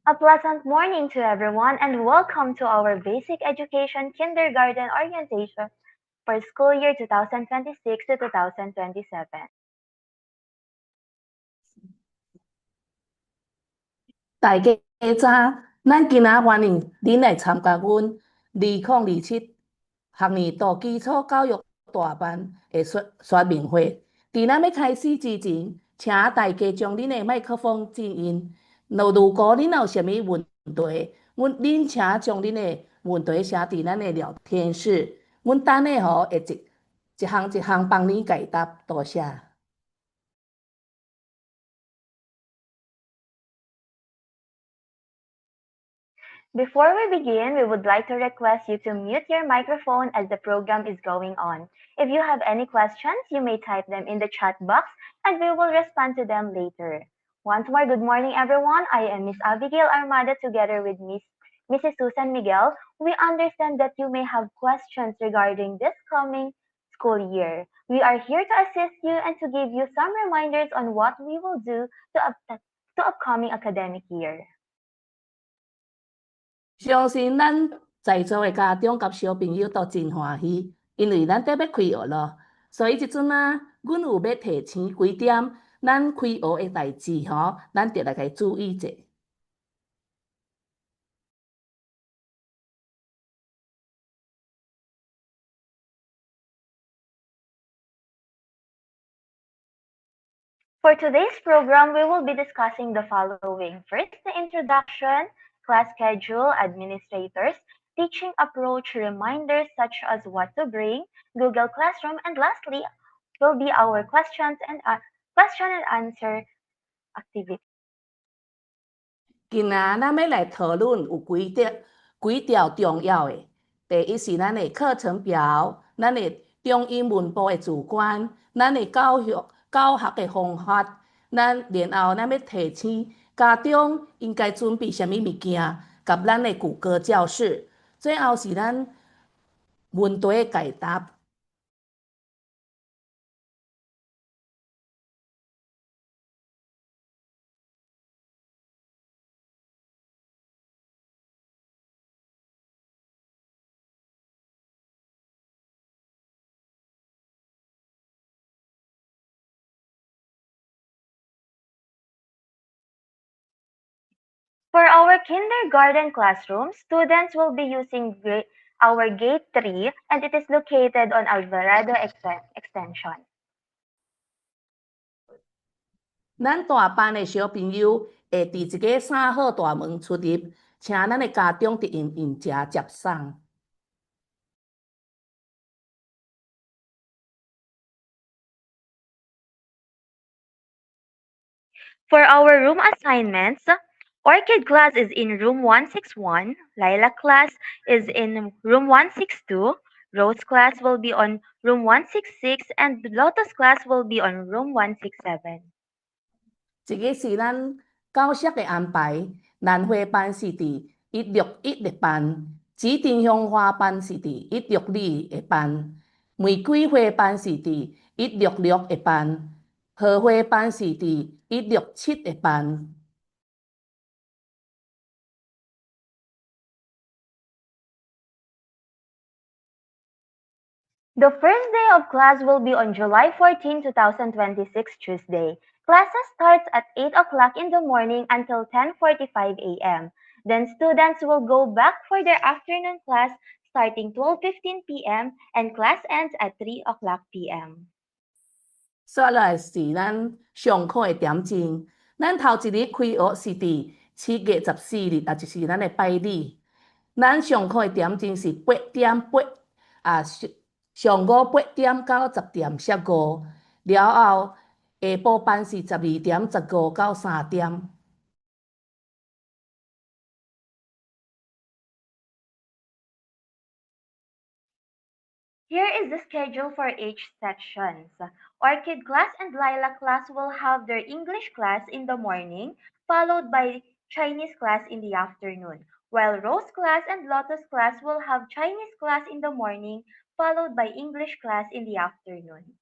A pleasant morning to everyone, and welcome to our Basic Education Kindergarten Orientation for school year 2026 to 2027. 大家早，咱今仔欢迎恁来参加阮2027学年度基础教育大班的说明会。伫咱要开始之前，请大家将恁的麦克风静音。如果恁有啥物问题，恁请将恁的问题写伫咱的聊天室，阮等下会一项帮你解答。多谢。Before we begin, we would like to request you to mute your microphone as the program is going on. If you have any questions, you may type them in the chat box and we will respond to them later. Once more, good morning everyone. I am Miss Abigail Armada together with Mrs. Susan Miguel. We understand that you may have questions regarding this coming school year. We are here to assist you and to give you some reminders on what we will do to upcoming academic year. 相信咱在座的家长甲小朋友都真欢喜，因为咱得要开学咯。所以即阵啊，阮有要提醒几点咱开学的代志吼，咱得来甲注意者。For today's program, we will be discussing the following. First, the introduction, class schedule, administrators, teaching approach, reminders such as what to bring, Google Classroom, and lastly will be our question and answer activity. 今仔咱要来讨论有几条重要的。第一是咱的课程表，咱的中英文部的主观，咱的教学的方法，然后咱要提醒家长应该准备什么物件，甲咱的谷歌教室。最后是咱问题的解答。For our kindergarten classroom, students will be using our Gate 3 and it is located on Alvarado Extension. 咱大班的小朋友会伫一个3号大门出入，请咱的家长伫用车接送。For our room assignments, Orchid class is in room 161, Lilac class is in room 162, Rose class will be on room 166, and Lotus class will be on room 167. 一个是咱教室的安排，兰花班是伫161的班，紫丁香花班是伫162的班，玫瑰花班是伫166的班，荷花班是伫167的班。The first day of class will be on July 14, 2026, Tuesday. Classes starts at 8 o'clock in the morning until 10:45 a.m. Then students will go back for their afternoon class starting 12:15 p.m. and class ends at 3 o'clock p.m. 接来是咱上课的点钟，咱头一日开学是伫7月14日，也就是咱的拜日。咱上课的点钟是8:08，上午8点到10:15，了后下晡班是12:15到3点。Here is the schedule for each sections. Orchid class and Lilac class will have their English class in the morning, followed by Chinese class in the afternoon, while Rose class and Lotus class will have Chinese class in the morning, followed by English class in the afternoon.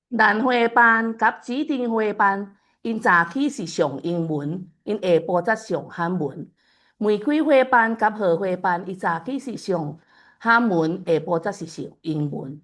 兰花班甲紫丁花班因早起是上英文，因下晡则上汉文。玫瑰花班甲荷花班，伊早起是上汉文，下晡则是上英文。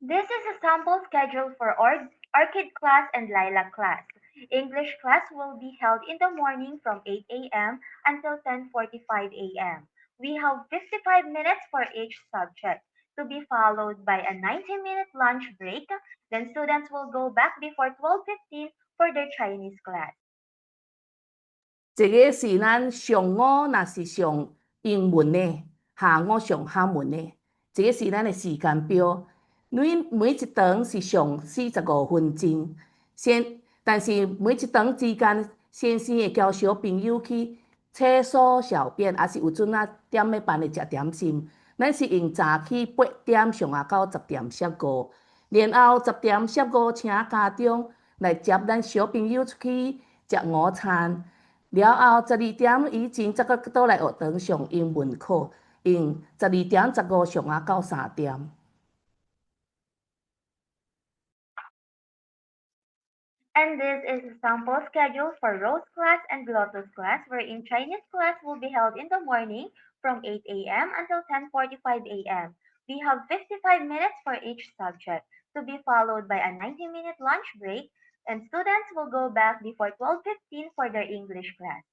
This is a sample schedule for Orchid class and Lilac class. English class will be held in the morning from 8 a.m. until 10:45 a.m. We have 55 minutes for each subject, to be followed by a 90-minute lunch break. Then students will go back before 12:15 for their Chinese class. 一个是咱上午若是上英文的，下午上汉文的，这个是咱的时间表。每一堂是上45分钟，但是每一堂之间，先生会交小朋友去厕所小便，也是有阵仔点要办的食点心。咱是用早起8点上下到10点15，然后10点15请家长来接咱小朋友出去食午餐。了后12点以前则搁倒来学堂上英文课，用12点15上下到3点。And this is a sample schedule for Rose class and Lotus class, wherein Chinese class will be held in the morning from 8 a.m. until 10:45 a.m. We have 55 minutes for each subject, to be followed by a 90-minute lunch break, and students will go back before 12:15 for their English class.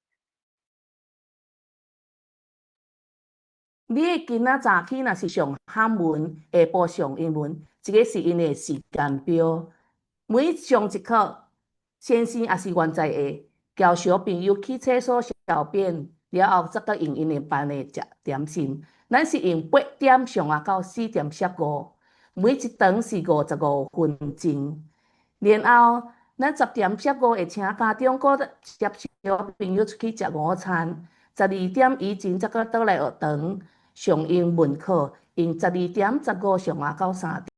你的囡仔早起若是上汉文，下晡上英文，这个是因的时间表。每上一课，先生也是原在会交小朋友去厕所小便，了后则搁用因的班的食点心。咱是用8点上下到4点15，每一堂是55分钟。然后咱10点15会请家长搁接小朋友出去食午餐。12点以前则搁倒来学堂上英文课，用12点15上下到3点。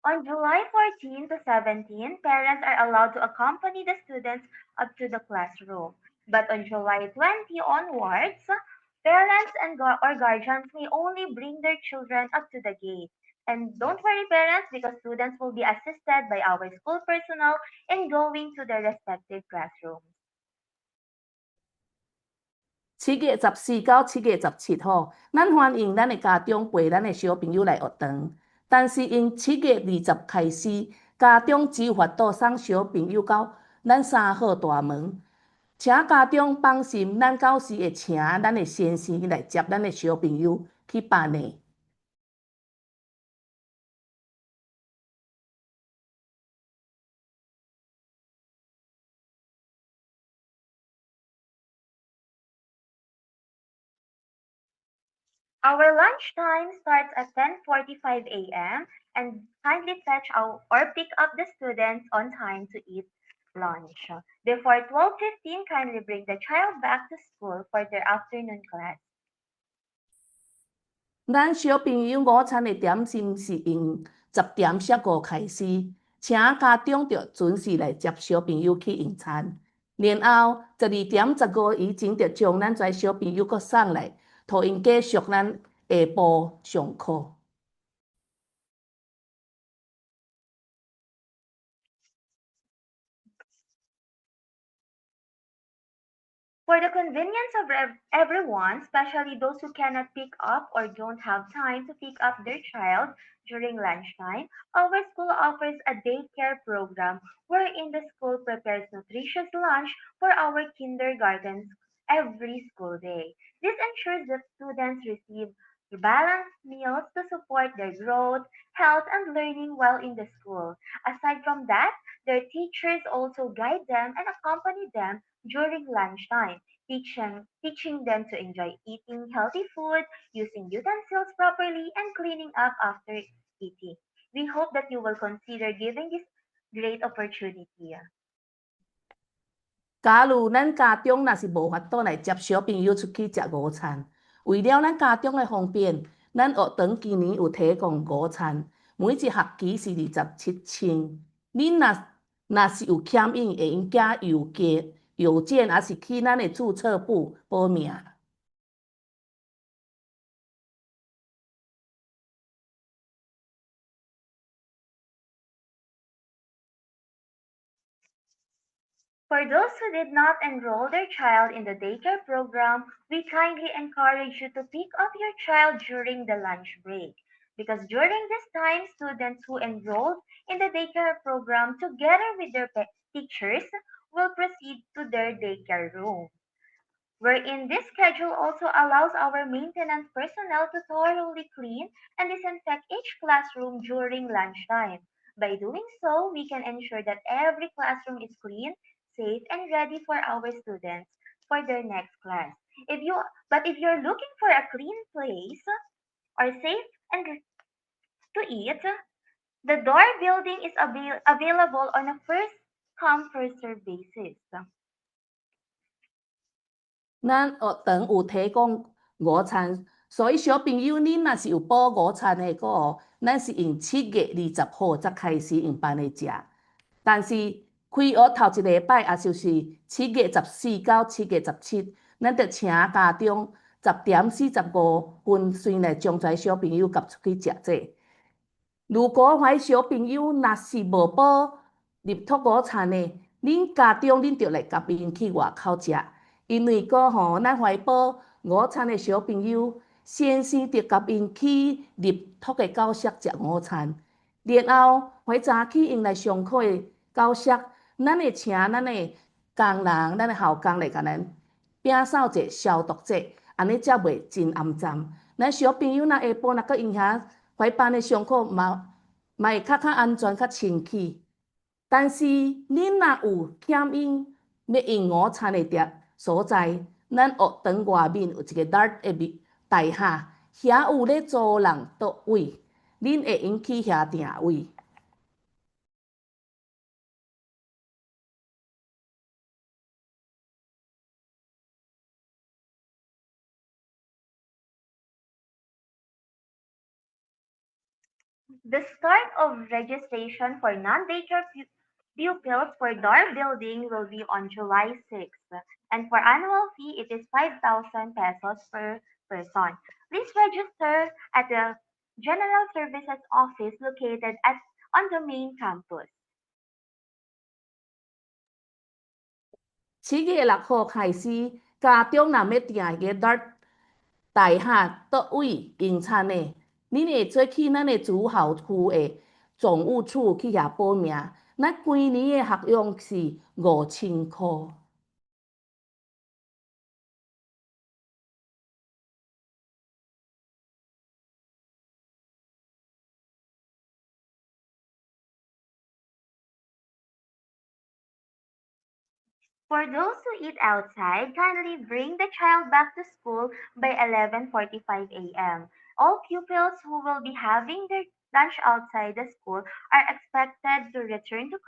On July 14 to 17, parents are allowed to accompany the students up to the classroom. But on July 20 onwards, parents or guardians may only bring their children up to the gate. And don't worry, parents, because students will be assisted by our school personnel in going to their respective classrooms. 7月14到7月17号，咱欢迎咱的家长陪咱的小朋友来学堂。但是因7月20开始，家长只有法度送小朋友到咱3号大门，请家长放心，咱到时会请咱的先生来接咱的小朋友去班内。Our lunch time starts at 10:45 a.m. and kindly fetch or pick up the students on time to eat lunch. Before 12:15, kindly bring the child back to school for their afternoon class. 咱小朋友午餐的点心是用10点15开始，请家长着准时来接小朋友去用餐，然后12点15以前着将咱遮小朋友搁送来，互因继续咱下晡上课。For the convenience of everyone, especially those who cannot pick up or don't have time to pick up their child during lunchtime, our school offers a daycare program wherein the school prepares nutritious lunch for our kindergartens every school day. This ensures that students receive balanced meals to support their growth, health, and learning while in the school. Aside from that, their teachers also guide them and accompany them during lunchtime, teaching them to enjoy eating healthy food, using utensils properly, and cleaning up after eating. We hope that you will consider giving this great opportunity. 假如咱家中若是无法度来接小朋友出去食午餐，为了咱家中的方便，咱学堂今年有提供午餐，每一学期是27千。恁若是有欠用，会用寄邮件，还是去咱的注册部报名。For those who did not enroll their child in the daycare program, we kindly encourage you to pick up your child during the lunch break. Because during this time, students who enrolled in the daycare program together with their teachers will proceed to their daycare room, wherein this schedule also allows our maintenance personnel to thoroughly clean and disinfect each classroom during lunchtime. By doing so, we can ensure that every classroom is clean, safe, and ready for our students for their next class. If you're looking for a clean place or safe and to eat, the door building is available on a first come first serve basis. 咱学堂有提供午餐，所以小朋友恁若是有补午餐的个，咱是用7月20号才开始用班的食。但是开学头一礼拜，也就是7月14到7月17，咱着请家长10:45先来将遮小朋友夹出去食这。如果怀小朋友若是无补入托午餐的，恁家长恁着来甲因去外口食。因为咱怀保午餐的小朋友，先生着甲因去入托的教室食午餐，然后怀早起因来上课的教室，咱会请咱的工人、咱的校工来甲咱摒扫者、消毒者，安尼才袂真暗脏。咱小朋友若下晡若搁因遐怀班的上课，嘛会较安全、较清气。但是恁若有欠用要用午餐的所在，咱学堂外面有一个 Dart 的大厦，遐有咧租人桌位，恁会用去遐定位。The start of registration for non-daycare pupils for DAR building will be on July 6th, and for annual fee it is 5,000 pesos per person. Please register at the General Services Office located on the main campus. 7月6号开始，家长若要订迄个 Dart 大厦桌位用餐的，恁会做去咱的主校区的总务处去遐报名。咱规年的学用是5000块。For those who eat outside, kindly bring the child back to school by 11:45 a.m. All pupils who will be having their lunch outside the school are expected to return to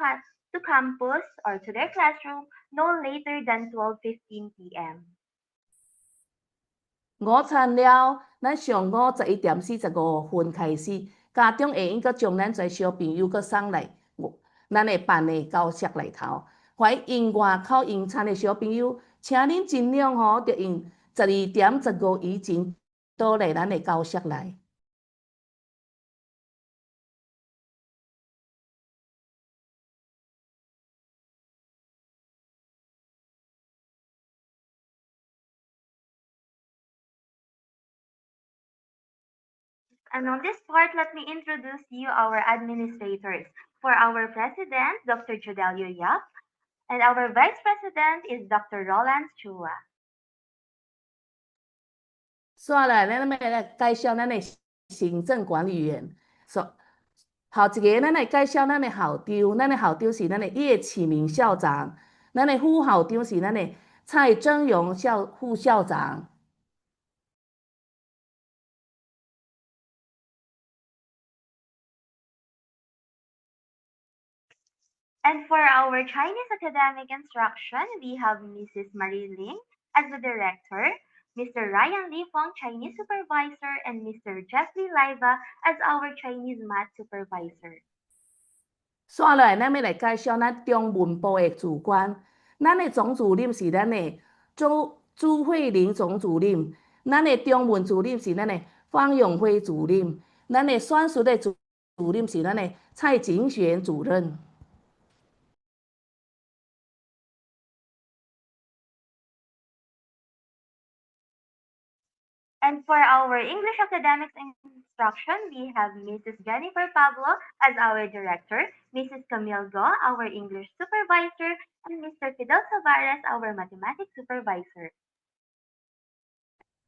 campus or to their classroom no later than 12:15 p.m. 午餐了，咱上午11:45开始，家长会用阁将咱遮小朋友阁送来咱的办的教室内头。怀用外口用餐的小朋友，请恁尽量着用12:15以前倒来咱的教室内。And on this part, let me introduce you our administrators. For our president, Dr. Judelio Yap, and our vice president is Dr. Roland Chua. 接下来，咱要来介绍咱的行政管理员。头一个，咱来介绍咱的校长。咱的校长是咱的叶启明校长，咱的副校长是咱的蔡正荣副校长。And for our Chinese academic instruction, we have Mrs. Marie Ling as the director, Mr. Ryan Li Fong, Chinese supervisor, and Mr. Jeffrey Laiva as our Chinese math supervisor. 接下来，咱要来介绍咱中文部的主管。咱的总主任是咱的朱慧玲总主任，咱的中文主任是咱的方永辉主任，咱的选书的主任是咱的蔡景璇主任。And for our English academics instruction, we have Mrs. Jennifer Pablo as our director, Mrs. Camille Go, our English supervisor, and Mr. Fidel Tavares, our mathematics supervisor.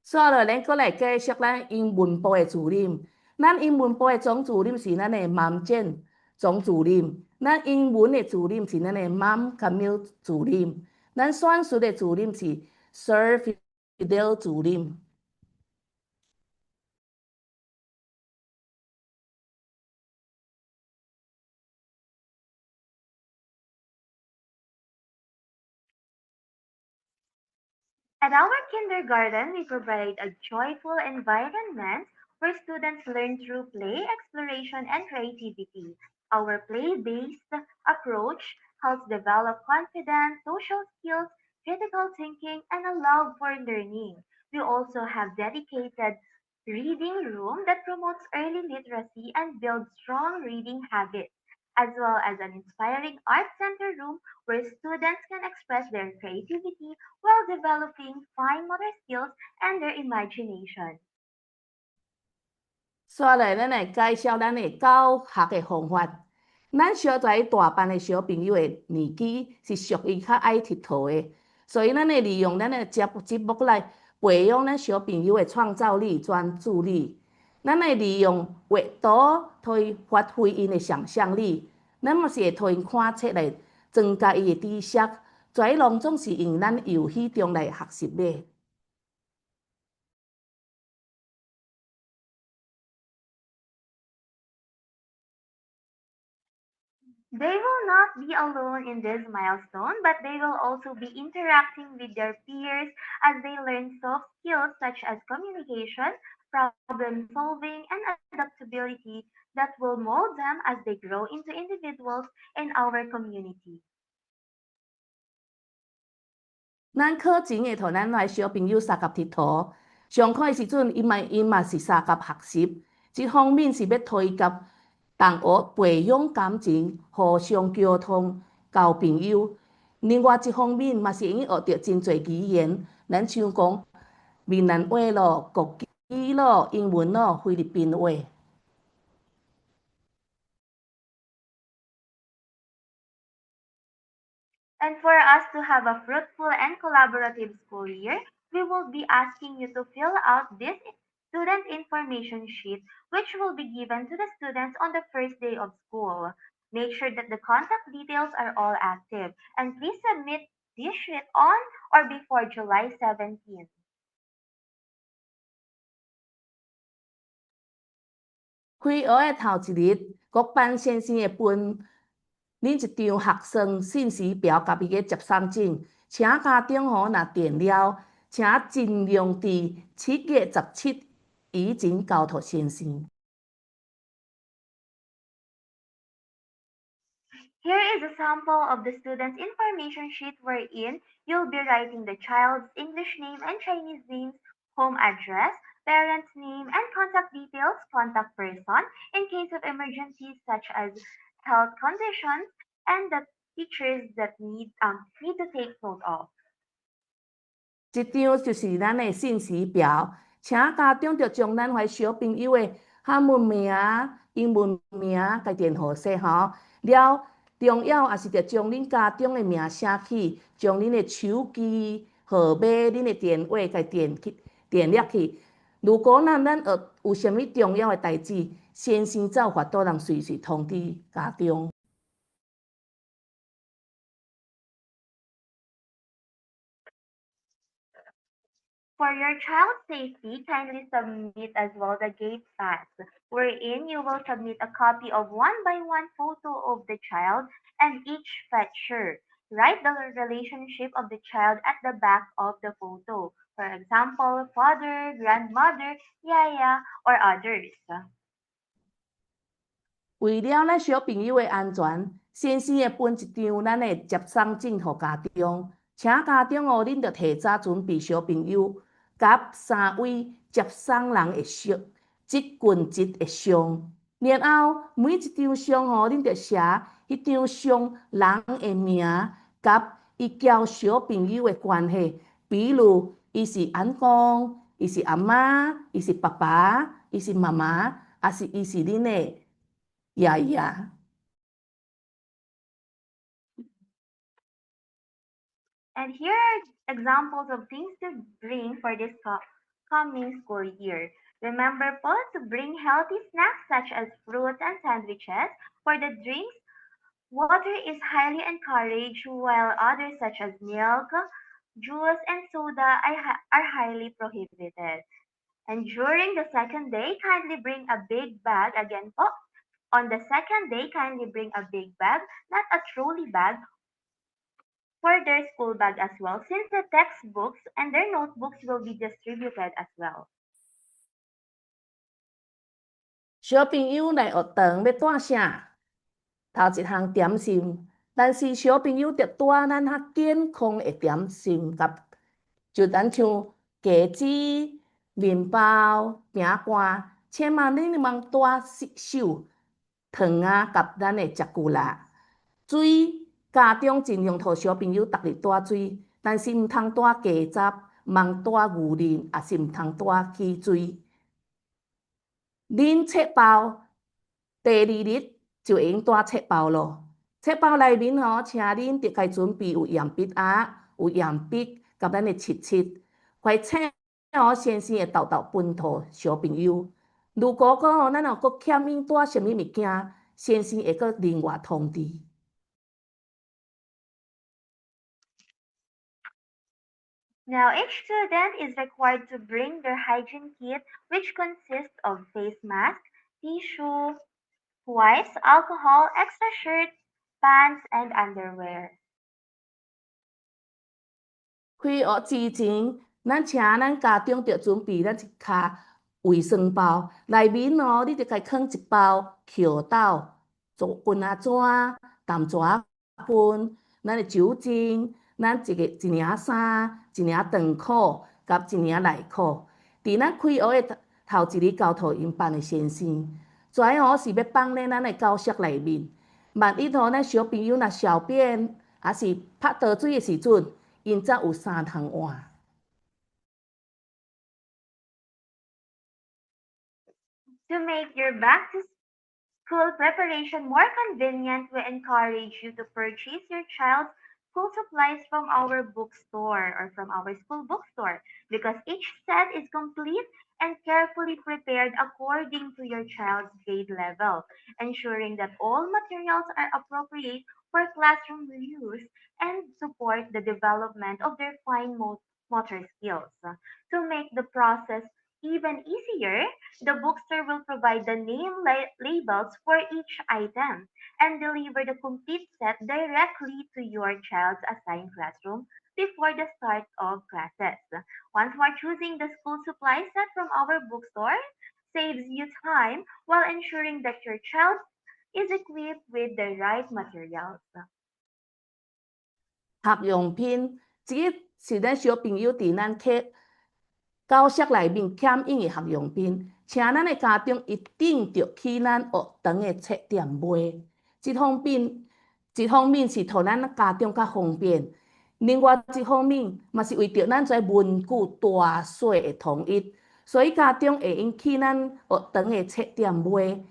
接下来，咱搁来介绍咱英文部的主任。咱英文部的总主任是咱的孟健总主任，咱英文的主任是咱的孟 Camille 主任，咱选书的主任是 Sir Fidel 主任。At our kindergarten, we provide a joyful environment where students learn through play, exploration, and creativity. Our play-based approach helps develop confidence, social skills, critical thinking, and a love for learning. We also have dedicated reading room that promotes early literacy and builds strong reading habits, as well as an inspiring art center room where students can express their creativity while developing fine motor skills and their imagination. 接下来，咱来介绍咱的教学的方法。咱小在大班的小朋友的年纪是属于较爱佚佗的，所以咱会利用咱的节目来培养咱小朋友的创造力、专注力。咱会利用画图去发挥因的想象力，咱嘛是会推因看册来增加伊的知识。跩拢总是用咱游戏中来学习的。They will not be alone in this milestone, but they will also be interacting with their peers as they learn soft skills such as communication, problem solving, and adaptability that will mold them as they grow into individuals in our community. 咱课前会同咱来小朋友相合佚佗，上课的时阵，因嘛是相合学习，一方面是要推及同学培养感情、互相沟通、交朋友；另外一方面嘛是用学到真侪语言，咱像讲闽南话咯、国语咯、英文咯、菲律宾话。And for us to have a fruitful and collaborative school year, we will be asking you to fill out this student information sheet, which will be given to the students on the first day of school. Make sure that the contact details are all active, and please submit this sheet on or before July 17th. 开学的头一日，各班先生会分恁一张学生信息表甲伊个接送证，请家长若填了，请尽量伫7月17以前交托先生。Here is a sample of the student's information sheet wherein you'll be writing the child's English name and Chinese names, home address, parent's name, and contact details, contact person, in case of emergencies such as health conditions, and the teachers that need to take note of. 一张就是咱的信息表，请家长着将咱怀小朋友的汉文名、英文名甲填好势吼。了，重要也是着将恁家长的名写起，将恁的手机号码、恁的电话甲填入去。如果咱有啥物重要的代志，先生才有法度通随时通知家长。For your child's safety, kindly submit as well the gate pass, wherein you will submit a copy of one by one photo of the child and each fetcher. Write the relationship of the child at the back of the photo. For example, father, grandmother, yaya, or others. 为了咱小朋友的安全，先生会分一张咱的接送证给家长，请家长哦，恁着提早准备小朋友甲3位接送人的相，即棍即的相。然后每一张相哦，恁着写迄张相人的名，甲伊交小朋友的关系，比如伊是阿公，伊是阿妈，伊是爸爸，伊是妈妈，还是伊是恁的爷爷。And here are examples of things to bring for this coming school year. Remember po to bring healthy snacks such as fruits and sandwiches. For the drinks, water is highly encouraged while others such as milk, juice, and soda are highly prohibited. And during the second day, kindly bring a big bag again po. On the second day, kindly bring a big bag, not a trolley bag, for their school bag as well, since the textbooks and their notebooks will be distributed as well. 小朋友来学堂要带啥？头一项点心，但是小朋友着带咱较健康的点心，就咱像鸡子、面包、饼干，千万恁莫带手糖啊，甲咱的食具啦。水，家长尽量互小朋友逐日带水，但是毋通带加汁，莫带牛奶，也是毋通带汽水。恁册包，第2日就会用带册包咯。册包内面吼，请恁着该准备有鉛笔盒、有鉛笔，甲咱的七，快册吼，先生会豆豆分互小朋友。如果吼咱搁欠因带什么物件，先生会搁另外通知。Now, each student is required to bring their hygiene kit, which consists of face mask, tissue, wipes, alcohol, extra shirts, pants, and underwear. 开学之前，咱请咱家长着准备咱一卡卫生包，内面哦，你着该放一包荞豆、棍仔纸、淡纸粉、咱的酒精、咱一领衫、一领长裤，甲一领内裤。伫咱开学的头1日交托因办的先生，跩哦是要放咧咱的教室内面。万一吼咱小朋友若小便，还是拍倒水的时阵，因则有衫通换。To make your back to school preparation more convenient, we encourage you to purchase your child's school supplies from our bookstore or from our school bookstore because each set is complete and carefully prepared according to your child's grade level, ensuring that all materials are appropriate for classroom use and support the development of their fine motor skills. To make the process even easier, the bookstore will provide the name labels for each item and deliver the complete set directly to your child's assigned classroom before the start of classes. Once more, choosing the school supply set from our bookstore saves you time while ensuring that your child is equipped with the right materials. 学用品，这个是咱小朋友伫咱教室内面欠用的学用品，请咱的家长一定着去咱学堂的册店买。一方面是互咱家长较方便，另外一方面嘛是为着咱遮文具大小的统一，所以家长会用去咱学堂的册店买。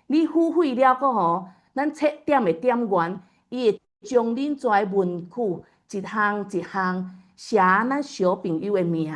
你付费了过后，咱册店的店员伊会将恁遮文具一项一项写咱小朋友的名。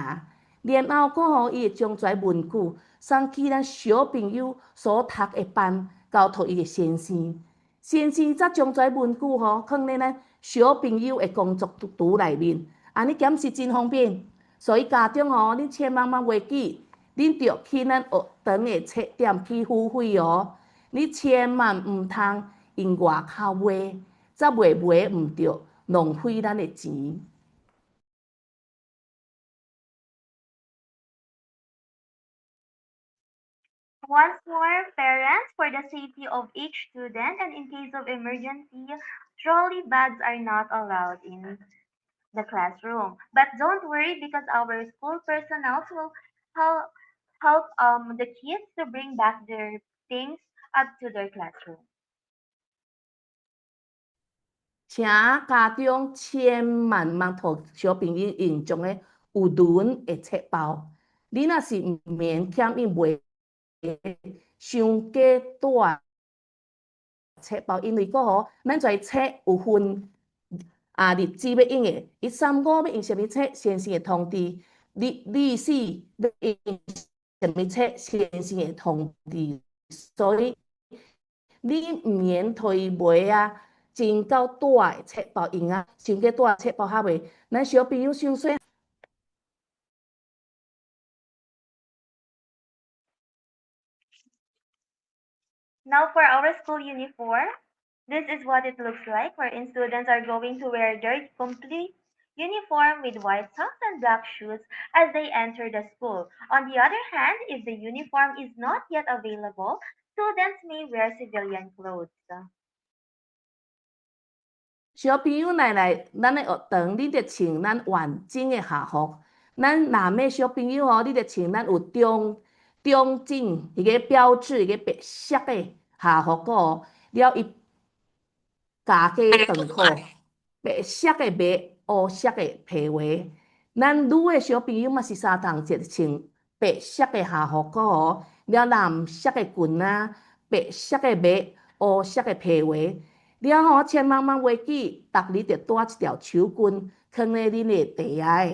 然后过后，伊会将遮文具送去咱小朋友所读的班，交托伊的先生。先生则将遮文具放咧咱小朋友的工作橱内面，安尼检是真方便。所以家长哦，你千万袂记，恁着去咱学堂的册店去付费哦。你千万唔通用外口买，则袂买唔着，浪费咱的钱。Once more, parents, for the safety of each student and in case of emergency, trolley bags are not allowed in the classroom. But don't worry because our school personnel will help, help the kids to bring back their things up to their classroom. 请家长千万莫互小朋友用种个有轮的册包，你若是毋免欠伊买伤过大册包，因为个吼，咱跩册有分日子要用的，伊3、5要用啥物册，先生会通知；4要用啥物册，先生会通知。所以你毋免推买真够大的册包用伤过大的册包较袂，咱小朋友伤细。Now for our school uniform. This is what it looks like, wherein students are going to wear their complete uniform with white socks and black shoes as they enter the school. On the other hand, if the uniform is not yet available, students may wear civilian clothes. 小朋友来咱的学堂，你得穿咱完整的校服。咱南美小朋友哦，你得穿咱有中正一个标志一个白色的校服个了伊加加长裤，白色的袜，黑色的皮鞋。咱女的小朋友嘛是相同，就穿白色的校服个哦，了蓝色的裙白色的袜，黑色的皮鞋。了吼，千万袂记，逐日着带一条手巾放咧恁的地下。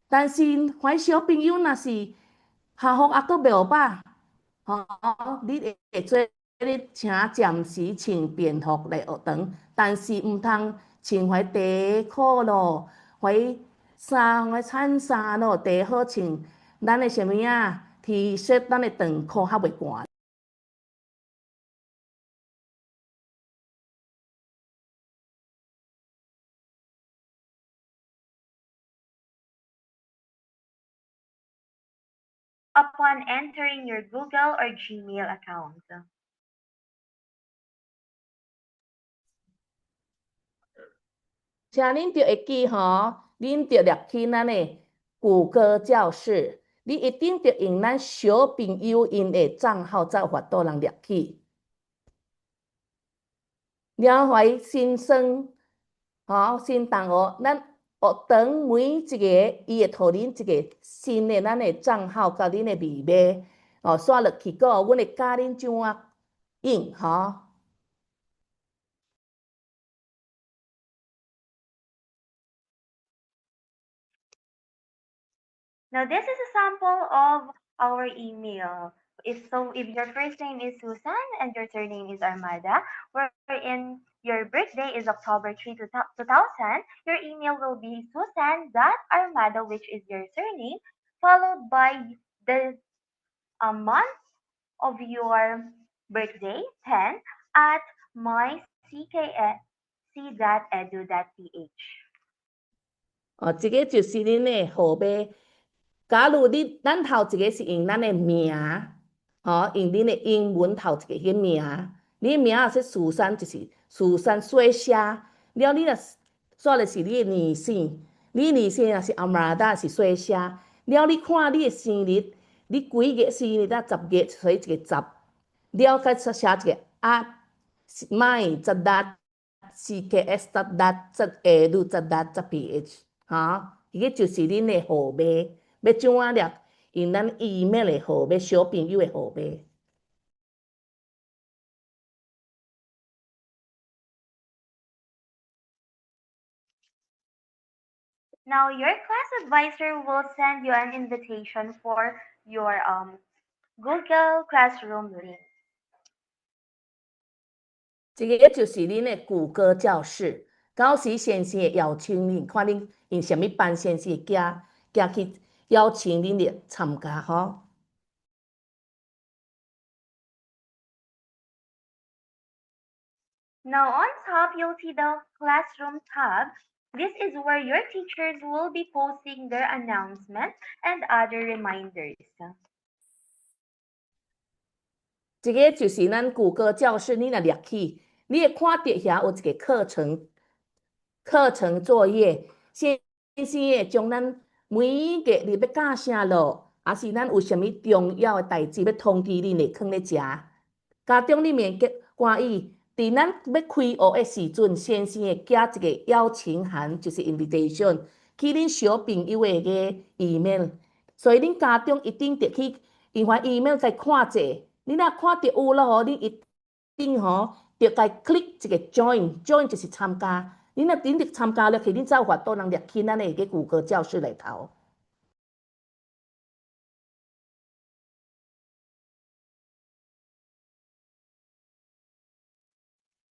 但是，凡小朋友若是校服还佫袂有饱，吼，你会做你请暂时穿便服来学堂，但是毋通穿怀低裤咯，怀衬衫咯，第好穿咱的啥物？T 恤，咱的长裤较袂寒。Upon entering your Google or Gmail account. 请恁着会记吼，恁着入去咱的谷歌教室，你一定着用咱小朋友因的账号才有法度通入去。了怀新生，新同学，咱学堂每一个伊会互恁一个新的咱的账号甲恁的密码，刷落去个，阮会教恁怎啊用，Now this is a sample of our email. If your first name is Susan and your surname is Armada, wherein your birthday is October 3, 2000, your email will be susan.armada, which is your surname, followed by the month of your birthday, 10, at myckc.edu.ph. 这个就是恁的号码。假如咱头一个是用咱的名，用恁的英文头一个迄名，你名若说苏珊，就是苏珊小写，了你若刷的是你的年生，你年生若是阿玛达是小写，了你看你的生日，你几月生日10月，所以一个10，了再写一个my 十六 cks 十六十 edu 十六十 ph，伊个就是恁的号码。要怎啊入？用咱 email 的号码，小朋友的号码。Now, your class advisor will send you an invitation for your Google Classroom link. 这个就是恁的谷歌教室。到时先生会邀请恁，看恁用啥物班，先生会寄寄去邀请恁嚟參加吼。Now on top, you'll see the Classroom tab. This is where your teachers will be posting their announcements and other reminders. 这个就是咱谷歌教室，你若入去，你会看到遐有一个课程作业，先生会将咱每个你要教啥咯，还是咱有啥物重要的代志要通知恁的放咧遮。家长你免欢喜，伫咱要开学的时阵，先生会寄一个邀请函，就是 invitation， 去恁小朋友的个 email， 所以恁家长一定得去用翻 email 再看者。你若看到有咯吼，你一定吼着该 click 一个 join 就是参加。你若点入参加了，去恁才有法度通入去咱的个谷歌教室里头。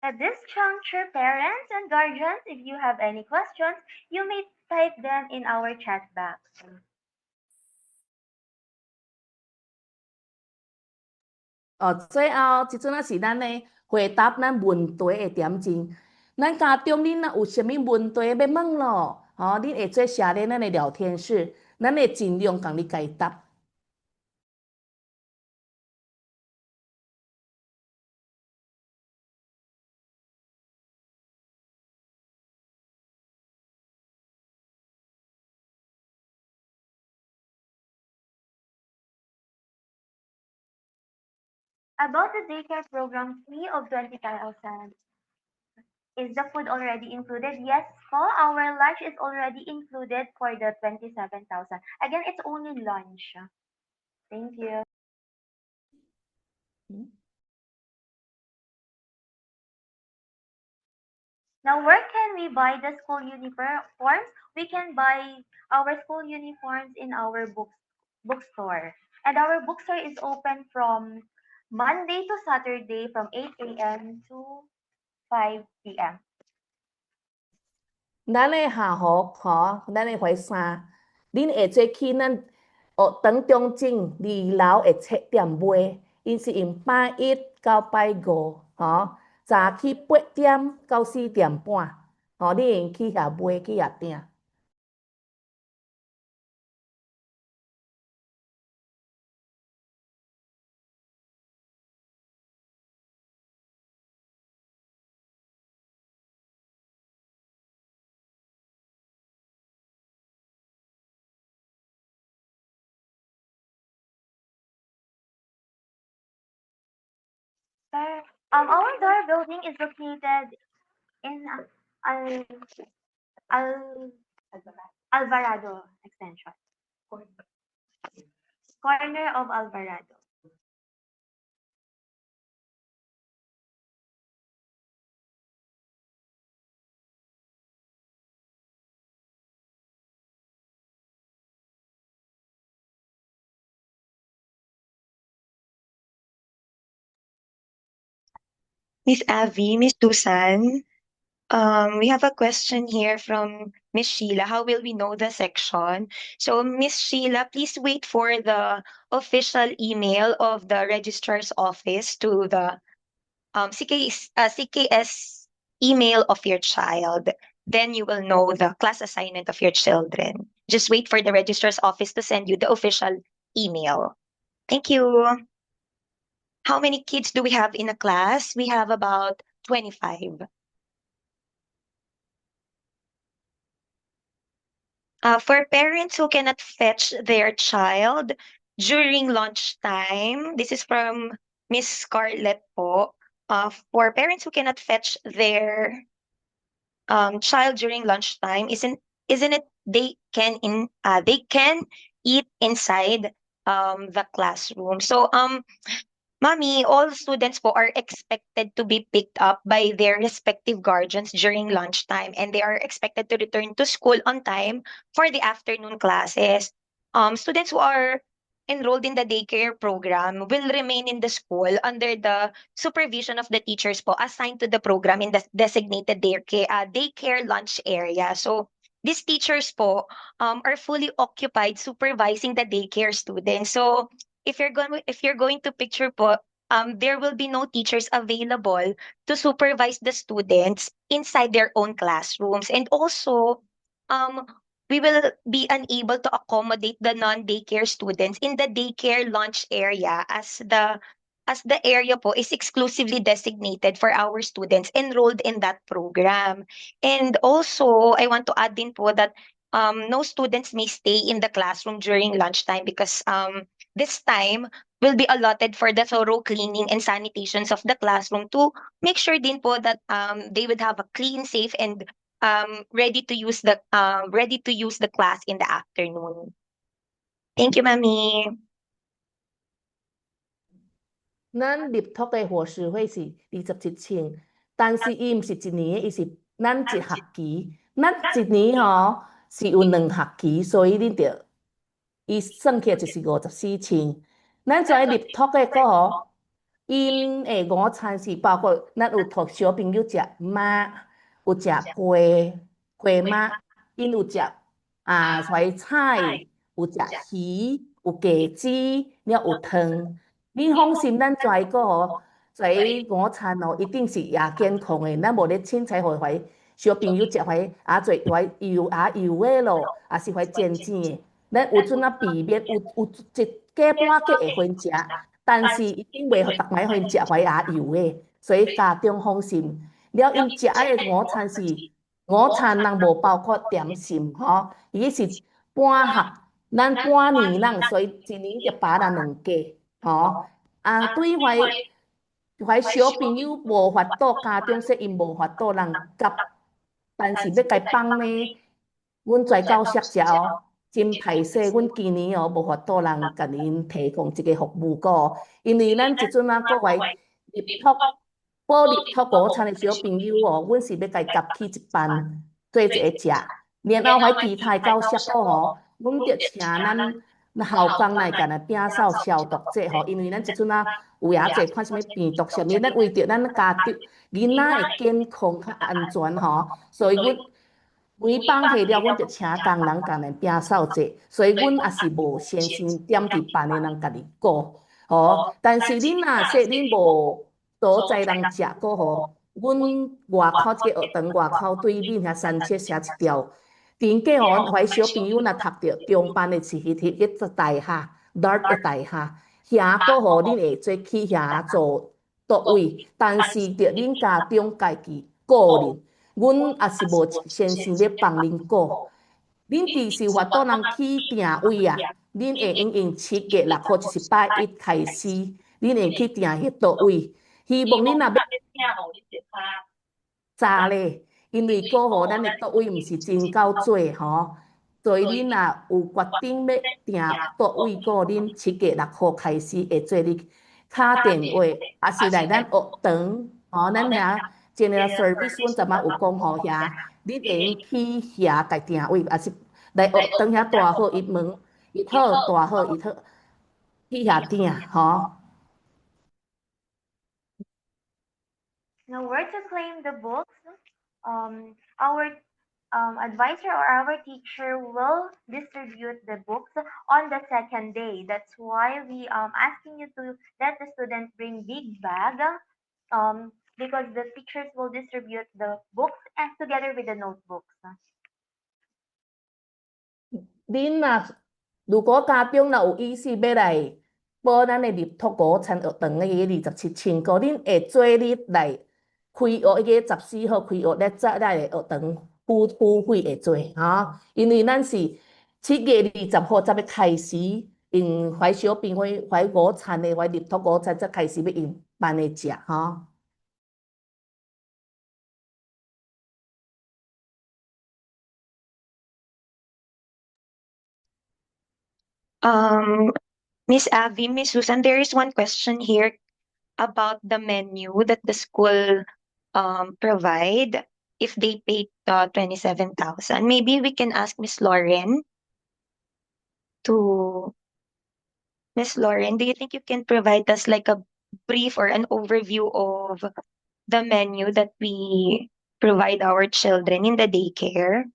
At this juncture, parents and guardians, if you have any questions, you may type them in our chat box. 最后即阵是咱的回答咱问题的点钟。咱家长恁若有啥物问题要问咯，恁会做写咧咱的聊天室，咱会尽量共你解答。About the daycare program fee of 20,000, is the food already included? Yes, po. Our lunch is already included for the 27,000. Again, it's only lunch. Thank you. Now, where can we buy the school uniforms? We can buy our school uniforms in our bookstore. And our bookstore is open from Monday to Saturday from 8 a.m. to 5 p.m. 咱的下午咱的回衫，恁会做去咱学堂中正2楼的册店买，因是用拜一到拜五，早起8点到4点半，你用去遐买去遐订。Sir, our door building is located in Al, Al, Alvarado Extension, corner of Alvarado. Miss Avi, Miss Susan, we have a question here from Miss Sheila. How will we know the section? So, Miss Sheila, please wait for the official email of the registrar's office to the CKS email of your child. Then you will know the class assignment of your children. Just wait for the registrar's office to send you the official email. Thank you. How many kids do we have in a class? We have about 25. For parents who cannot fetch their child during lunchtime, this is from Miss Scarlett po. For parents who cannot fetch their child during lunchtime, isn't it they can eat inside the classroom. So Mommy, all students po are expected to be picked up by their respective guardians during lunchtime, and they are expected to return to school on time for the afternoon classes. Students who are enrolled in the daycare program will remain in the school under the supervision of the teachers po assigned to the program in the designated daycare lunch area. So these teachers po are fully occupied supervising the daycare students. So if you're going to picture po, there will be no teachers available to supervise the students inside their own classrooms. And also, um, we will be unable to accommodate the non-daycare students in the daycare lunch area, as the area po is exclusively designated for our students enrolled in that program. And also, I want to add din po that no students may stay in the classroom during lunchtime, because this time will be allotted for the thorough cleaning and sanitations of the classroom, to make sure din po that they would have a clean, safe, and ready to use the class in the afternoon. Thank you, Mami. 咱入读的伙食费是27,000，但是伊毋是一年的，伊是咱一学期，咱一年是有2学期，所以恁着伊算起来就是54,000。咱跩入读的个因的午餐是包括咱有托小朋友食肉，有食鸡肉，因有食菜，有食鱼，有鸡子，了有汤。你放心，咱跩跩午餐一定是也健康的，咱无咧凊彩互怀小朋友食跩油的咯，也是怀煎煎的。咱有阵避免有一格半格会分食，但是一定袂互逐摆互因食油的，所以家长放心。了，因食的午餐是午餐，人无包括点心伊是半盒，咱半年人，所以一年就扒咱2家对怀小朋友无法度，家长说因无法度人急，但是要甲伊放呢，阮跩教室食真歹势，阮今年无法度人甲恁提供这个服务因为咱即阵搁怀入读报入读午餐的小朋友阮是要甲伊夹去一班做一个食，然后怀其他教室阮着请咱校工来甲咱摒扫消毒者因为咱即阵有遐济看什么病毒什么，咱为着咱家长囡仔的健康较安全所以阮每放下了，阮就请工人甲咱摒扫者，所以阮也是无先生点伫班的人甲你顾但是恁若说恁无所在人食阮外口这个学堂外口对面遐山切写一条。真假怀小朋友若读着中班的是迄大厦，Dart 的大厦，遐搁互恁会做去遐做桌位，但是着恁家长家己个人，阮也是无先生要帮恁顾。恁伫是有法度人去定位恁会用7月6号就是拜一开始，恁会去定迄桌位，希望恁若要早咧。因为过互咱的桌位毋是真够多所以恁若有决定要订桌位，个恁7月6号开始会做你敲电话，也是来咱学堂咱遐 General Service 阮昨晚有讲遐，恁会用去遐家定位，也是来学堂遐大好，伊门伊好大好，伊好去遐订Now, where to claim the books? Our advisor or our teacher will distribute the books on the second day. That's why we asking you to let the students bring big bag, because the teachers will distribute the books and together with the notebooks. 恁如果家长若有意思要来报咱的入读午餐学堂的27,000个，恁会做你来开学14号开学，咱来学堂付费会做因为咱是7月20号才要开始用怀小朋友怀午餐的怀入读午餐才开始要用班的食Miss Abby, Miss Susan, there is one question here about the menu that the school provide if they pay 27,000. Maybe we can ask Miss Lauren to Miss Lauren, do you think you can provide us like a brief or an overview of the menu that we provide our children in the daycare?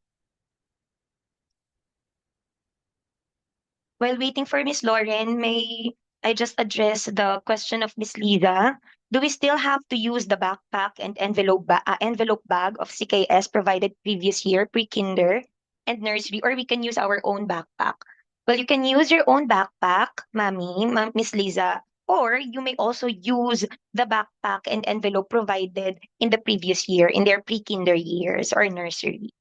While waiting for Miss Lauren, may I just address the question of Miss Liza? Do we still have to use the backpack and envelope bag of CKS provided previous year, pre-kinder and nursery, or we can use our own backpack? Well, you can use your own backpack, Miss Liza, or you may also use the backpack and envelope provided in the previous year, in their pre-kinder years or nursery.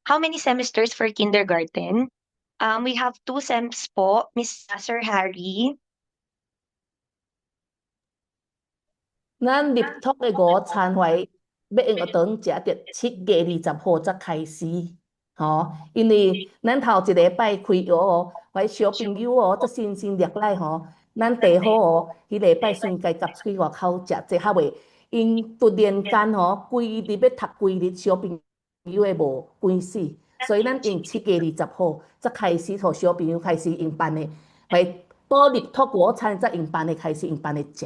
How many semesters for kindergarten? We have 2 sems po, Sir Harry. 咱入读的午餐会要用堂食到7月20号才开始，因为咱头一礼拜开学怀小朋友才新新入来咱第好迄礼拜顺家夹出去外口食，这较袂因突然间规日要读规日，小朋友会无关死，所以咱用7月20号才开始，互小朋友开始用饭的，会补入读午餐才用饭的开始用饭的食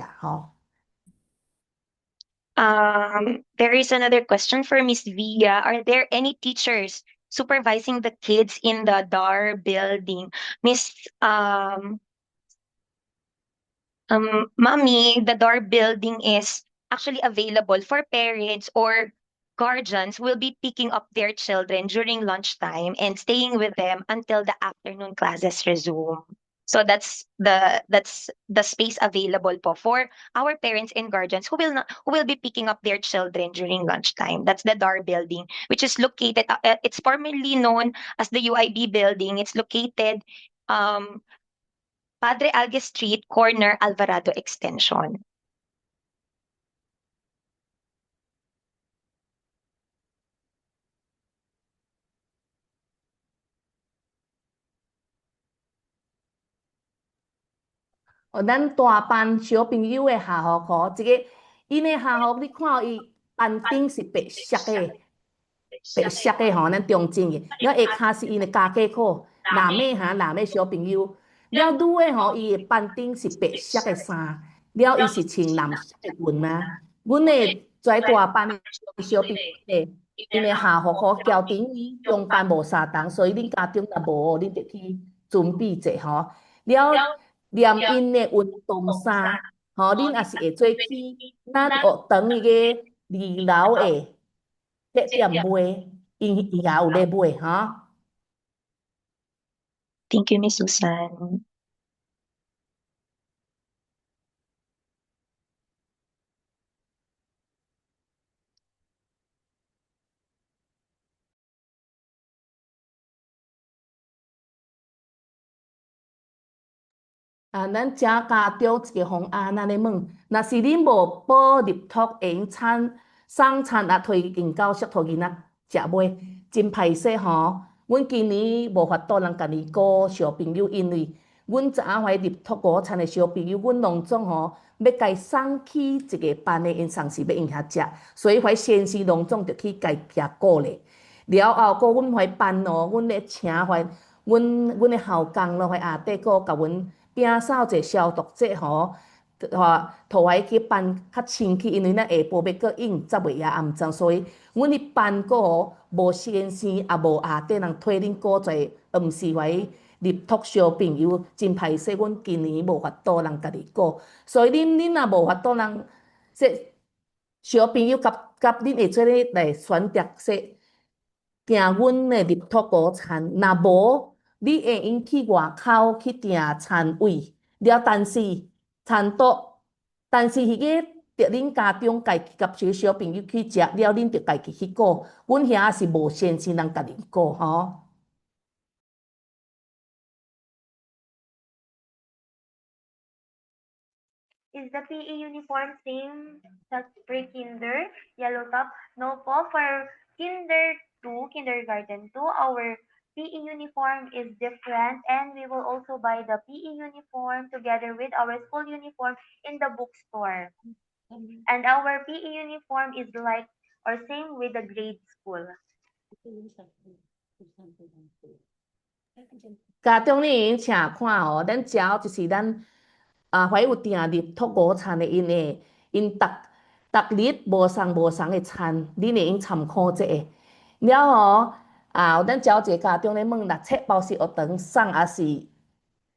There is another question for Miss Via. Are there any teachers supervising the kids in the DAR building? Miss Mommy, the DAR building is actually available for parents or guardians will be picking up their children during lunchtime and staying with them until the afternoon classes resume. So that's the space available for our parents and guardians who will be picking up their children during lunchtime. That's the DAR building, which is located. It's formerly known as the UIB building. It's located Padre Algue Street, corner Alvarado Extension.咱大班小朋友的下学这个因的下学，你看伊班顶是白色的，咱中正的，了下骹是因的家计课，南美小朋友，了女的伊的班顶是白色的衫，了伊是穿蓝色的裙啊。阮的最大班的小朋友因的下学交顶中班无相同，所以恁家长若无，恁得去准备者了。念因的运动衫，恁也是会做去咱学堂迄个2楼的迄店买，因也有咧买。Thank you, Miss Susan.咱家家长一个方案，咱咧问，若是恁无补入读，会用送餐也推荐到宿托囡仔食买，真歹势阮今年无法度通家己顾小朋友，因为阮知影怀入读午餐的小朋友，阮拢总要家送去一个班的，因送是要用遐食，所以怀先时拢总着去家遐顾咧。了后，阮怀班阮咧请怀阮的校工怀下底甲阮摒扫者消毒者互怀去班较清气，因为咱下晡要搁用，则袂遐暗脏，所以阮的班个无先生也无下底人替恁顾者，毋是怀入读小朋友，真歹势，阮今年无法度人家己顾，所以恁若无法度人说小朋友甲恁会做咧来选择说订阮的入读午餐，若无你会用去外口去订餐位，了但是迄个着恁家长家己甲小朋友去食，了恁着家己去顾，阮遐是无先生人家己顾Is the PE uniform same as pre-kinder, yellow top? No po, for kindergarten 2, our PE uniform is different and we will also buy the PE uniform together with our school uniform in the bookstore. And our PE uniform is like or same with the grade school. 家长你请看咱食就是咱怀有订入读午餐的因逐日无同的餐，恁会用参考这个。了咱招一个家长咧问，那册包是学堂送还是？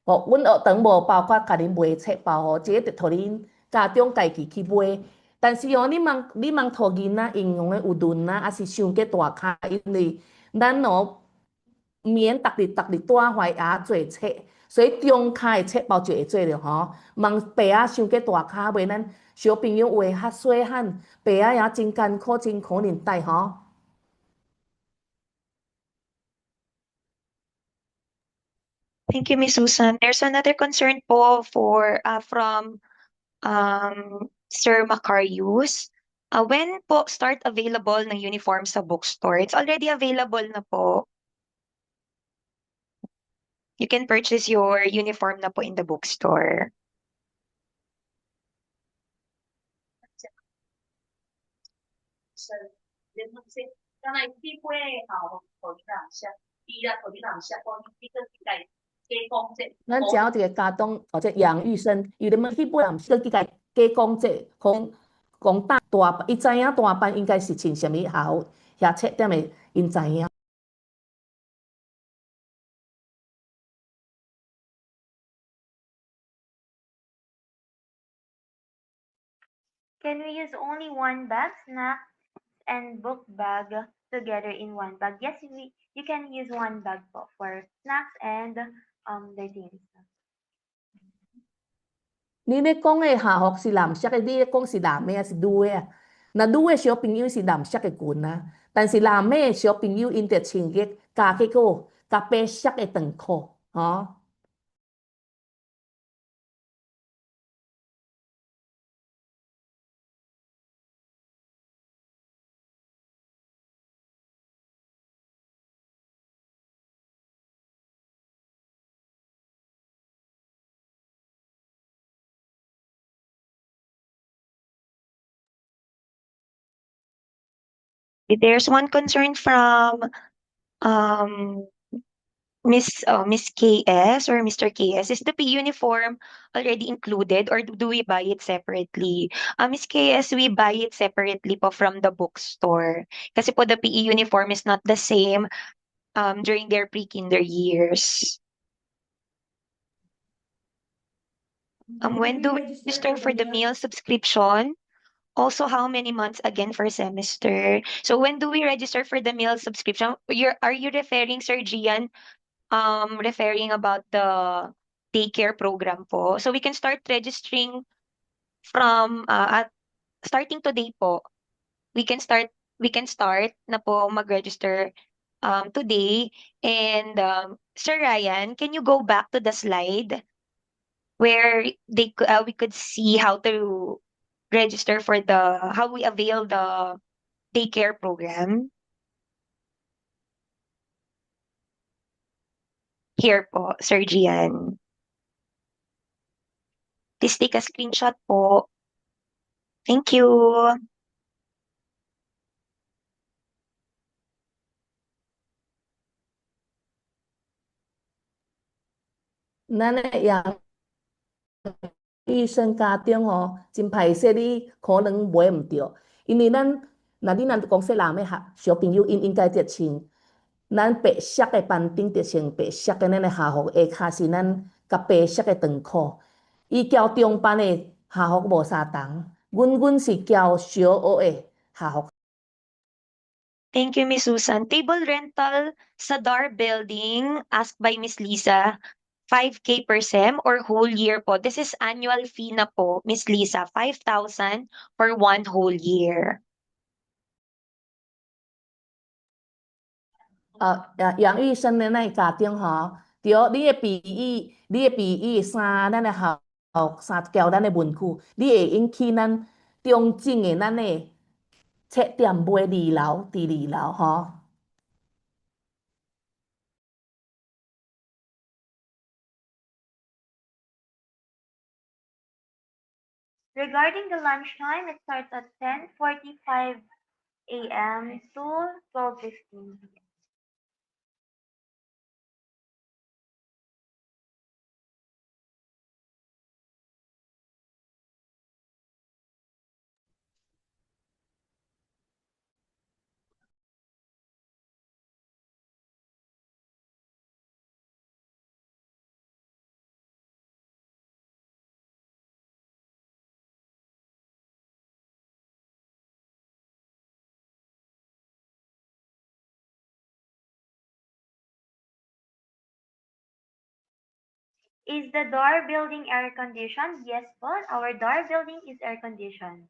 哦，阮学堂无包括甲恁卖册包哦，这个得互恁家长家己去买。但是哦，你茫互囡仔应用的有论啊，还是伤过大卡，因为咱哦免逐日带怀牙做册，所以中卡的册包就会做着吼。茫爸仔伤过大卡，袂咱小朋友有诶较细汉，爸仔也真艰苦，真可能带吼。Thank you, Miss Susan. There's another concern po from Sir Macarius. When po start available ng uniform sa bookstore? It's already available na po. You can purchase your uniform na po in the bookstore.咱只要一个家长或者养育生，有咧要去买，毋是去甲加讲这，讲大，伊知影大班应该是穿什么校，遐册点的因知影。Can we use only one bag, snack and book bag together in one bag? Yes, you can use one bag for snacks and the things. 你咧讲的校服是蓝色的，你咧讲是男的还是女的啊？那女的小朋友是蓝色的裙啊，但是男的小朋友因得穿个加个加白色的长裤，吼。There's one concern from um Miss KS or Mr. KS. Is the PE uniform already included or do we buy it separately? Miss KS, we buy it separately po from the bookstore. Kasi po the PE uniform is not the same during their pre-kinder years. When do we register for the meal subscription? Also, how many months again per semester? So when do we register for the meal subscription? Are you referring, Sir Gian, referring about the daycare program po? So we can start registering from at starting today po. We can start na po mag-register today. And Sir Ryan, can you go back to the slide where we could see how to register for how we avail the daycare program? Here po, Sir Gian. Please take a screenshot po. Thank you.咱的养育生家长吼，真歹势，你可能买毋着，因为你讲说男的小朋友应该得穿咱白色的班顶得穿白色的咱的校服，下骹是咱甲白色的长裤。伊交中班的校服无相同，阮是交小学的校服。Thank you, Miss Susan. Table rental sa DAR building, asked by Miss Lisa, 5K per sem or whole year po? This is annual fee na po, Miss Lisa, 5,000 for one whole year. 养育生的那家长吼，对，你的 PE 衫，咱的校服衫交咱的文具，你会用去咱中正的咱的册店买伫2楼吼。Regarding the lunchtime, it starts at 10:45 a.m. to 12:15 p.m. Is the door building air conditioned? Yes po, our door building is air conditioned.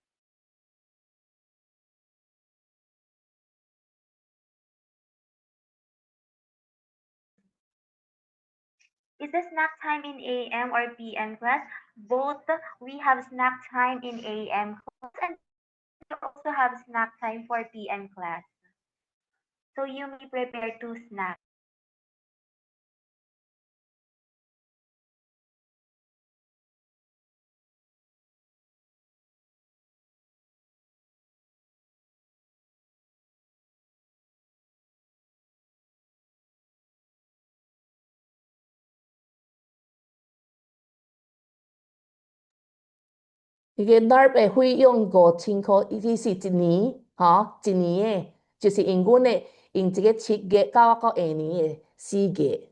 Is the snack time in AM or PM class? Both. We have snack time in AM class and we also have snack time for PM class. So you may prepare two snacks.伊个 NARP 的费用5000块，伊是一年，一年的，就是用阮的用这个7月到下年的4月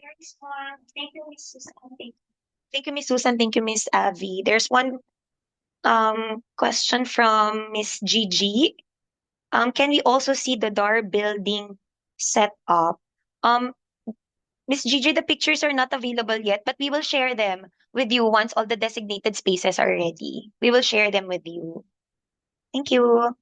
，There's one. Thank you, Miss Susan. Thank you, Miss Susan. Thank you, Miss Avi. There's one question from Miss Gigi. Can we also see the door building set up? Um, Miss Gigi, the pictures are not available yet, but we will share them with you once all the designated spaces are ready. We will share them with you. Thank you.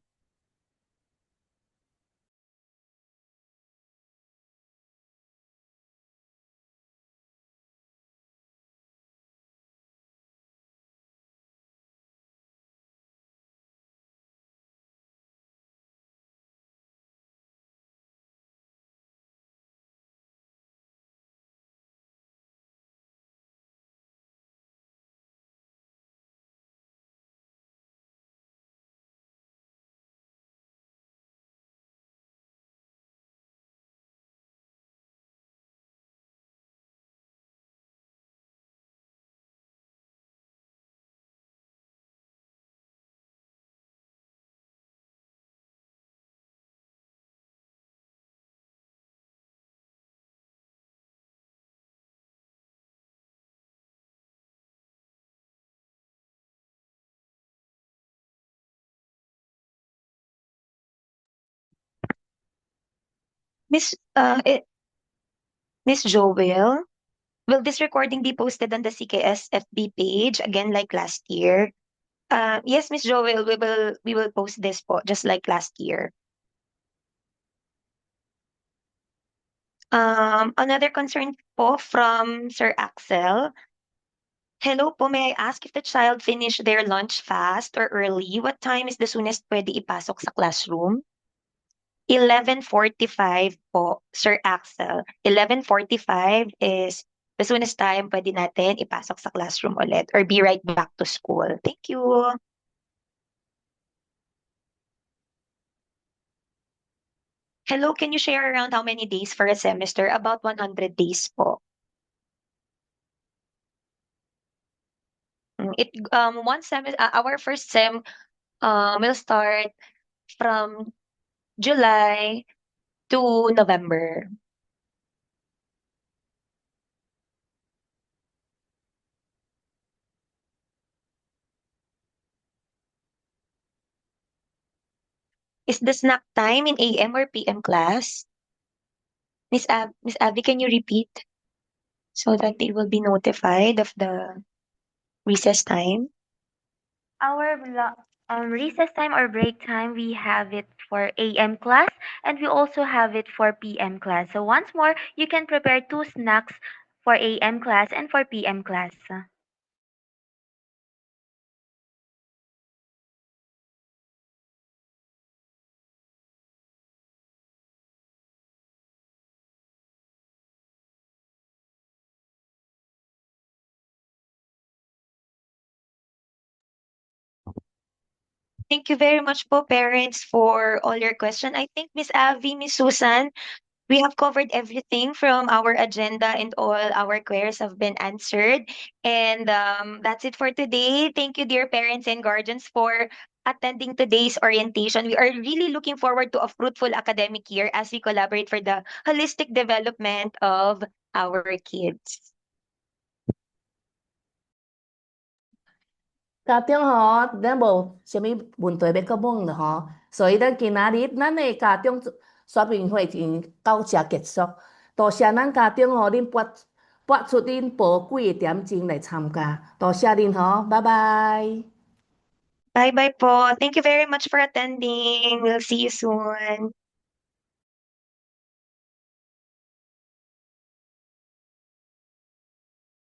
Miss Miss Joel, will this recording be posted on the CKS FB page again like last year? Yes, Miss Joel, we will post this po just like last year. Another concern po from Sir Axel. Hello po, may I ask if the child finished their lunch fast or early? What time is the soonest pwede ipasok sa classroom? 11:45 po, Sir Axel. 11:45 is the soonest time pwede natin ipasok sa classroom ulit or be right back to school. Thank you. Hello, can you share around how many days for a semester? About 100 days po. It one semester our first sem will start from July to November. Is the snack time in AM or PM class? Miss Abby, can you repeat so that they will be notified of the recess time? Our recess time or break time, we have it for AM class and we also have it for PM class. So once more, you can prepare two snacks for AM class and for PM class. Thank you very much po, parents, for all your question. I think Miss Abby, Miss Susan, We have covered everything from our agenda and all our queries have been answered. And that's it for today. Thank you, dear parents and guardians, for attending today's orientation. We are really looking forward to a fruitful academic year as we collaborate for the holistic development of our kids. 家长咱无啥物问题要阁问了所以咱今仔日咱的家长说明会已经到这结束。多谢咱家长恁拨出恁宝贵的点钟来参加，多谢恁拜拜。Bye bye po. Thank you very much for attending. We'll see you soon.